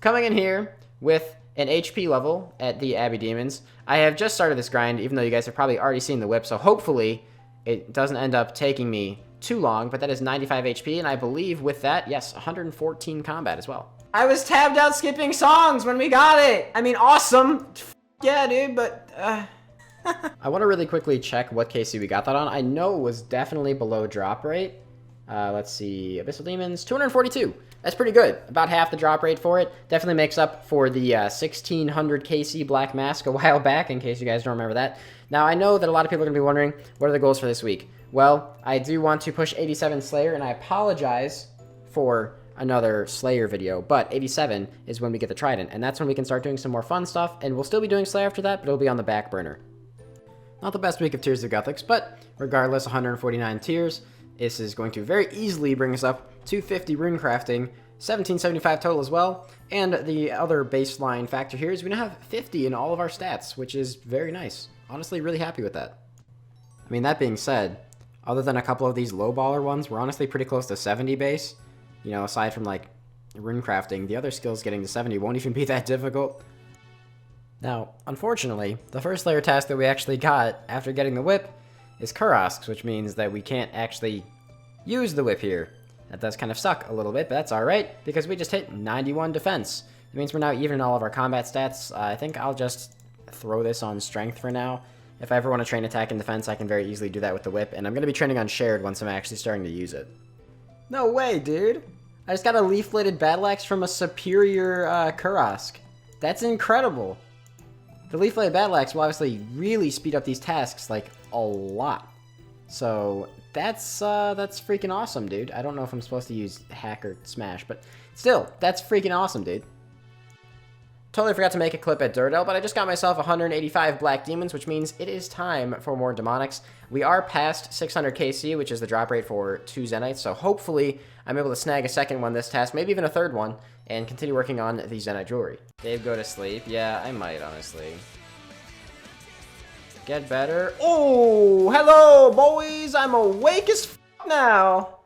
coming in here with an HP level at the Abbey Demons. I have just started this grind, even though you guys have probably already seen the whip, so hopefully it doesn't end up taking me too long, but that is 95 HP, and I believe with that, yes, 114 combat as well. I was tabbed out skipping songs when we got it! I mean, awesome! Yeah, dude, but, I want to really quickly check what KC we got that on. I know it was definitely below drop rate. Let's see, Abyssal Demons, 242. That's pretty good. About half the drop rate for it. Definitely makes up for the 1600 KC Black Mask a while back, in case you guys don't remember that. Now, I know that a lot of people are going to be wondering, what are the goals for this week? Well, I do want to push 87 Slayer, and I apologize for another Slayer video, but 87 is when we get the Trident, and that's when we can start doing some more fun stuff, and we'll still be doing Slayer after that, but it'll be on the back burner. Not the best week of Tears of Gothics, but regardless, 149 tiers. This is going to very easily bring us up to 50 rune crafting, 1775 total as well, and the other baseline factor here is we now have 50 in all of our stats, which is very nice. Honestly, really happy with that. I mean, that being said, other than a couple of these low baller ones, we're honestly pretty close to 70 base. You know, aside from like rune crafting, the other skills getting to 70 won't even be that difficult. Now, unfortunately, the first Slayer task that we actually got after getting the whip is Kurosks, which means that we can't actually use the whip here. That does kind of suck a little bit, but that's alright, because we just hit 91 defense. It means we're now even in all of our combat stats. I think I'll just throw this on strength for now. If I ever want to train attack and defense, I can very easily do that with the whip, and I'm going to be training on shared once I'm actually starting to use it. No way, dude! I just got a leaf-bladed battle axe from a superior Kurosks. That's incredible! The leaf-bladed battle axe will obviously really speed up these tasks, like, a lot. So, that's freaking awesome, dude. I don't know if I'm supposed to use hack or smash, but still, that's freaking awesome, dude. Totally forgot to make a clip at Durdell, but I just got myself 185 Black Demons, which means it is time for more Demonics. We are past 600 KC, which is the drop rate for 2 Zenites, so hopefully I'm able to snag a second one this task, maybe even a third one, and continue working on the Zenite jewelry. Dave, go to sleep? Yeah, I might, honestly. Get better. Oh, hello, boys! I'm awake as f now!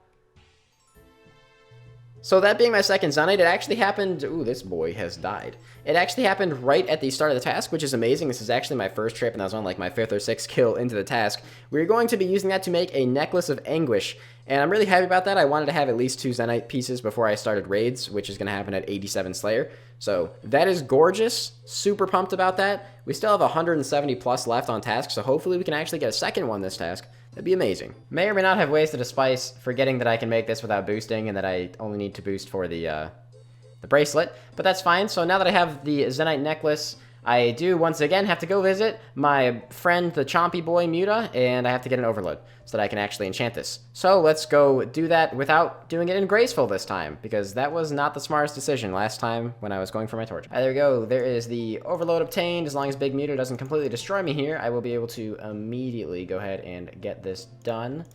So that being my second Zenite, it actually happened... Ooh, this boy has died. It actually happened right at the start of the task, which is amazing. This is actually my first trip, and I was on like my 5th or 6th kill into the task. We're going to be using that to make a Necklace of Anguish, and I'm really happy about that. I wanted to have at least 2 Zenite pieces before I started raids, which is going to happen at 87 Slayer. So that is gorgeous. Super pumped about that. We still have 170 plus left on task, so hopefully we can actually get a second one this task. That'd be amazing. May or may not have wasted a spice, forgetting that I can make this without boosting and that I only need to boost for the bracelet, but that's fine. So now that I have the Zenite necklace, I do once again have to go visit my friend, the Chompy Boy Muta, and I have to get an overload so that I can actually enchant this. So let's go do that without doing it in Graceful this time, because that was not the smartest decision last time when I was going for my torch. There we go. There is the overload obtained. As long as Big Muta doesn't completely destroy me here, I will be able to immediately go ahead and get this done.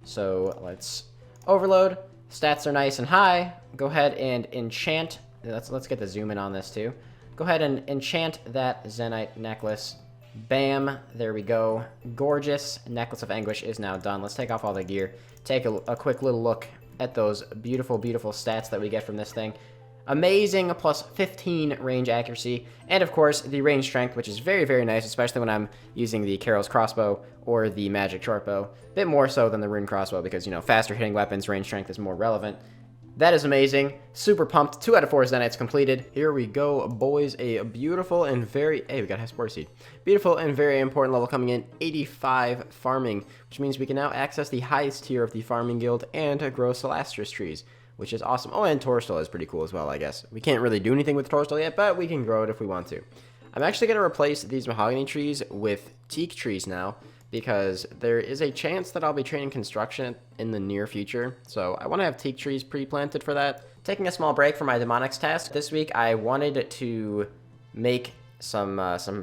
So let's overload. Stats are nice and high. Go ahead and enchant. Let's get the zoom in on this too. Go ahead and enchant that Zenite necklace. Bam, there we go. Gorgeous. Necklace of Anguish is now done. Let's take off all the gear. Take a quick little look at those beautiful, beautiful stats that we get from this thing. Amazing, plus 15 range accuracy, and of course the range strength, which is very, very nice, especially when I'm using the Carol's crossbow or the magic short bow. A bit more so than the rune crossbow because, you know, faster hitting weapons, range strength is more relevant. That is amazing. Super pumped. 2 out of 4 Zenites completed. Here we go, boys. A beautiful and very... Hey, we got Hellyrr seed. Beautiful and very important level coming in. 85 farming, which means we can now access the highest tier of the farming guild and grow Celastrus trees, which is awesome. Oh, and Torstal is pretty cool as well, I guess. We can't really do anything with Torstal yet, but we can grow it if we want to. I'm actually going to replace these mahogany trees with teak trees now, because there is a chance that I'll be training construction in the near future, so I want to have teak trees pre-planted for that. Taking a small break from my Demonics task, this week I wanted to make some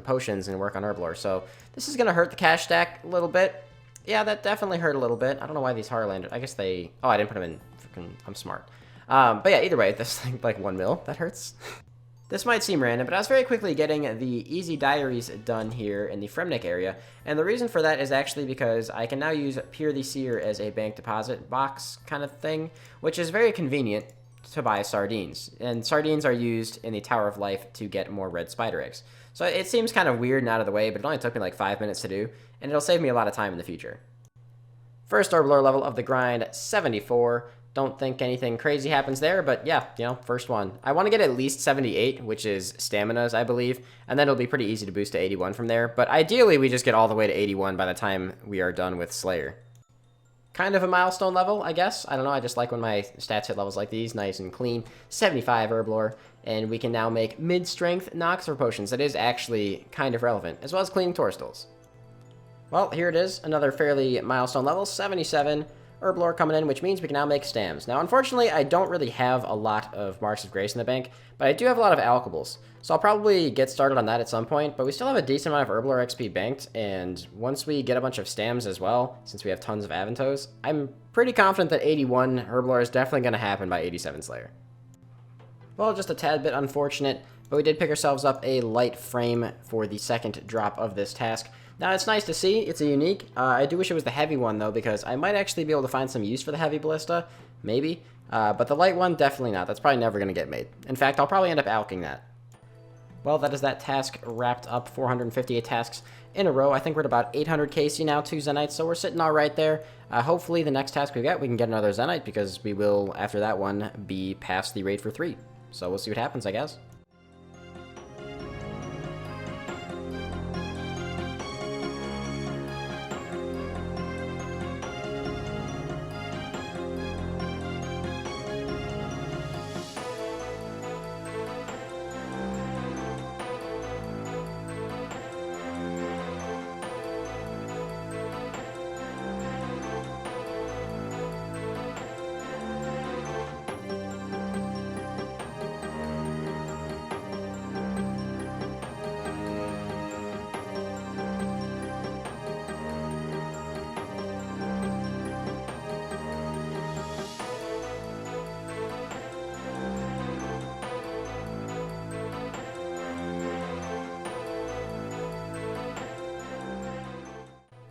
potions and work on Herblore, so this is going to hurt the cash stack a little bit. Yeah, that definitely hurt a little bit. I don't know why these landed. I guess they... Oh, I didn't put them in. Freaking, I'm smart. But yeah, either way, this thing, like 1 mil, that hurts. This might seem random, but I was very quickly getting the easy diaries done here in the Fremnik area, and the reason for that is actually because I can now use Peer the Seer as a bank deposit box kind of thing, which is very convenient. to buy sardines. And sardines are used in the Tower of Life to get more red spider eggs. So it seems kind of weird and out of the way, but it only took me like 5 minutes to do, and it'll save me a lot of time in the future. First Herblore level of the grind, 74. Don't think anything crazy happens there, but yeah, first one. I want to get at least 78, which is stamina's, I believe, and then it'll be pretty easy to boost to 81 from there, but ideally we just get all the way to 81 by the time we are done with Slayer. Kind of a milestone level, I guess. I don't know, I just like when my stats hit levels like these, nice and clean. 75 Herblore, and we can now make mid-strength Noxifer potions. That is actually kind of relevant, as well as cleaning Torstools. Well, here it is, another fairly milestone level, 77 Herblore coming in, which means we can now make stams. Now, unfortunately, I don't really have a lot of Marks of Grace in the bank, but I do have a lot of alkables. So I'll probably get started on that at some point, but we still have a decent amount of Herblore XP banked, and once we get a bunch of stams as well, since we have tons of Aventos, I'm pretty confident that 81 Herblore is definitely going to happen by 87 Slayer. Well, just a tad bit unfortunate, but we did pick ourselves up a light frame for the second drop of this task. Now, it's nice to see. It's a unique. I do wish it was the heavy one, though, because I might actually be able to find some use for the heavy ballista. Maybe. But the light one, definitely not. That's probably never going to get made. In fact, I'll probably end up alking that. Well, that is that task wrapped up. 458 tasks in a row. I think we're at about 800 KC now, 2 Zenites, so we're sitting all right there. Hopefully, the next task we can get another Zenite, because we will, after that one, be past the raid for 3. So we'll see what happens, I guess.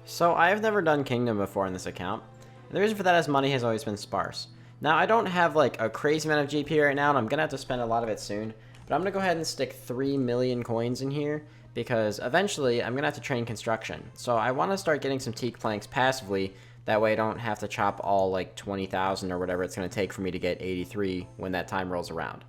So I've never done Kingdom before in this account, and the reason for that is money has always been sparse. Now I don't have like a crazy amount of GP right now, and I'm gonna have to spend a lot of it soon, but I'm gonna go ahead and stick 3 million coins in here, because eventually I'm gonna have to train construction. So I want to start getting some teak planks passively, that way I don't have to chop all like 20,000 or whatever it's gonna take for me to get 83 when that time rolls around.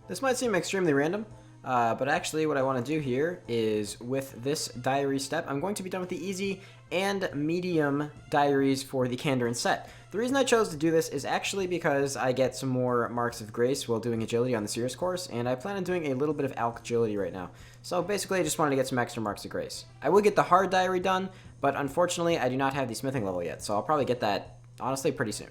This might seem extremely random, but actually what I want to do here is, with this diary step, I'm going to be done with the easy and medium diaries for the Kandarin set. The reason I chose to do this is actually because I get some more Marks of Grace while doing agility on the Serious course, and I plan on doing a little bit of alk agility right now. So basically I just wanted to get some extra Marks of Grace. I will get the hard diary done, but unfortunately I do not have the smithing level yet, so I'll probably get that, honestly, pretty soon.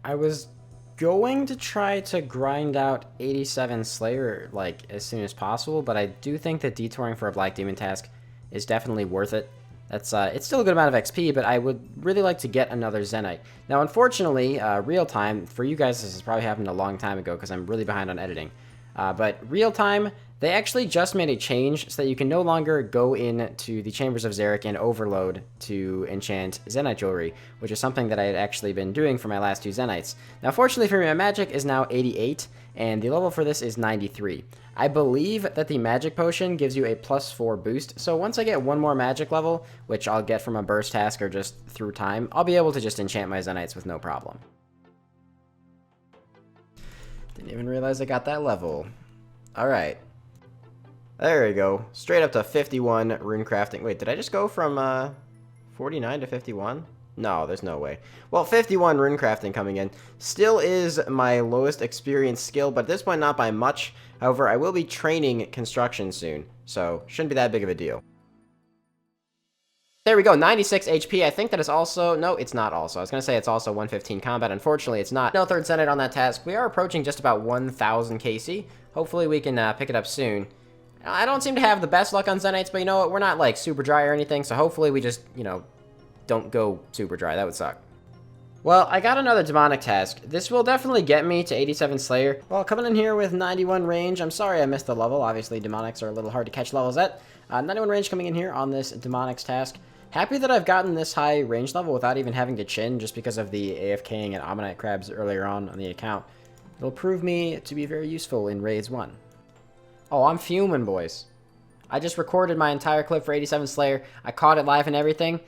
I was going to try to grind out 87 Slayer like as soon as possible, but I do think that detouring for a Black Demon task is definitely worth it. That's it's still a good amount of XP, but I would really like to get another Zenite. Now, unfortunately, real time for you guys, this has probably happened a long time ago because I'm really behind on editing. But real time, they actually just made a change so that you can no longer go into the Chambers of Xeric and overload to enchant Zenite jewelry, which is something that I had actually been doing for my last 2 Zenites. Now, fortunately for me, my magic is now 88, and the level for this is 93. I believe that the magic potion gives you a +4 boost, so once I get one more magic level, which I'll get from a burst task or just through time, I'll be able to just enchant my Zenites with no problem. Didn't even realize I got that level. Alright. There we go. Straight up to 51 rune crafting. Wait, did I just go from 49 to 51? No, there's no way. Well, 51 rune crafting coming in. Still is my lowest experience skill, but at this point not by much. However, I will be training construction soon, so shouldn't be that big of a deal. There we go, 96 HP. I think that is also... No, it's not also. I was going to say it's also 115 combat. Unfortunately, it's not. No third Zenite on that task. We are approaching just about 1,000 KC. Hopefully, we can pick it up soon. I don't seem to have the best luck on Zenites, but you know what? We're not, like, super dry or anything, so hopefully we just, you know, don't go super dry. That would suck. Well, I got another demonic task. This will definitely get me to 87 Slayer. Well, coming in here with 91 range. I'm sorry I missed the level. Obviously, demonics are a little hard to catch levels at. 91 range coming in here on this demonics task. Happy that I've gotten this high range level without even having to chin, just because of the AFKing and Ammonite crabs earlier on the account. It'll prove me to be very useful in Raids 1. Oh, I'm fuming, boys. I just recorded my entire clip for 87 Slayer. I caught it live and everything,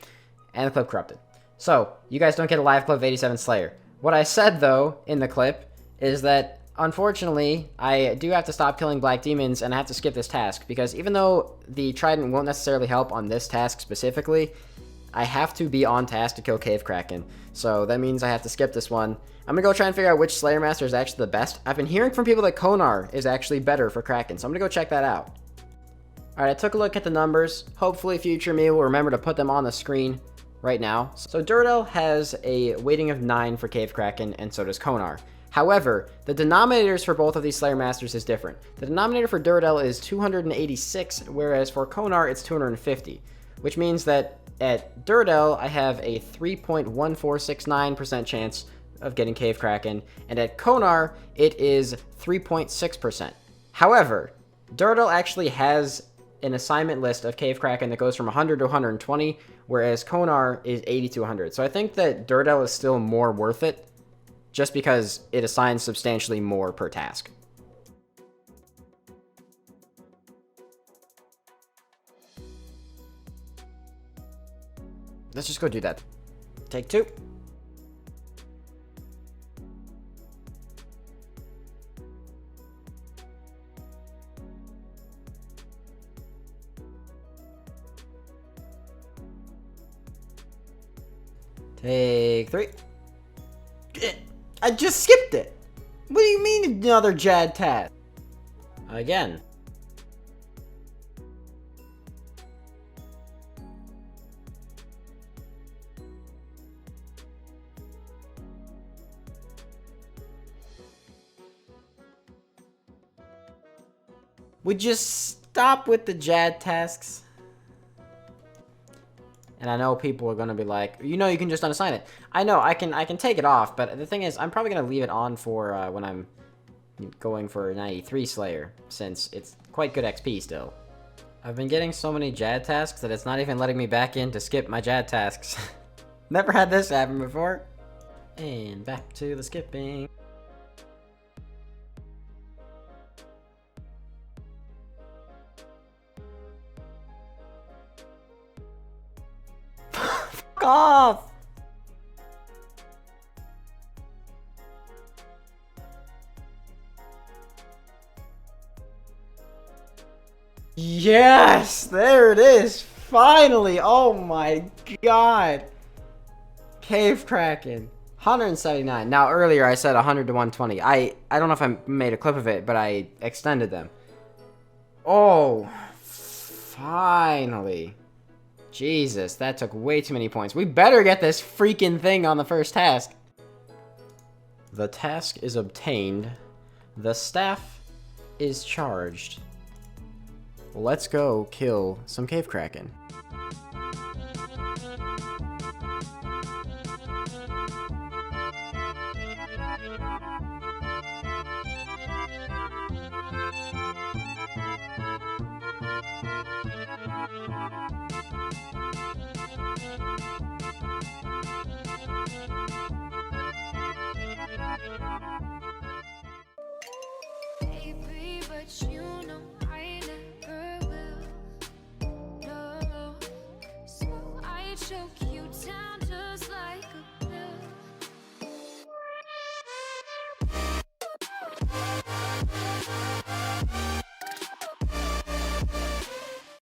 and the clip corrupted. So, you guys don't get a live clip of 87 Slayer. What I said, though, in the clip, is that, unfortunately, I do have to stop killing black demons, and I have to skip this task, because even though the trident won't necessarily help on this task specifically, I have to be on task to kill Cave Kraken. So that means I have to skip this one. I'm gonna go try and figure out which Slayer Master is actually the best. I've been hearing from people that Konar is actually better for Kraken, so I'm gonna go check that out. Alright, I took a look at the numbers. Hopefully future me will remember to put them on the screen right now. So Duradel has a weighting of 9 for Cave Kraken, and so does Konar. However, the denominators for both of these Slayer Masters is different. The denominator for Duradel is 286, whereas for Konar it's 250, which means that at Duradel, I have a 3.1469% chance of getting Cave Kraken, and at Konar, it is 3.6%. However, Duradel actually has an assignment list of Cave Kraken that goes from 100 to 120, whereas Konar is 80 to 100. So I think that Duradel is still more worth it, just because it assigns substantially more per task. Let's just go do that. Take 2. Take 3. I just skipped it. What do you mean another Jad task? Again. Would you stop with the Jad tasks? And I know people are gonna be like, you know, you can just unassign it. I know, I can take it off, but the thing is, I'm probably gonna leave it on for when I'm going for 93 Slayer, since it's quite good XP still. I've been getting so many Jad tasks that it's not even letting me back in to skip my Jad tasks. Never had this happen before. And back to the skipping. Off. Yes, there it is. Finally. Oh my god. Cave Kraken. 179. Now earlier I said 100 to 120. I don't know if I made a clip of it, but I extended them. Oh, finally. Jesus, that took way too many points. We better get this freaking thing on the first task. The task is obtained. The staff is charged. Let's go kill some Cave Kraken.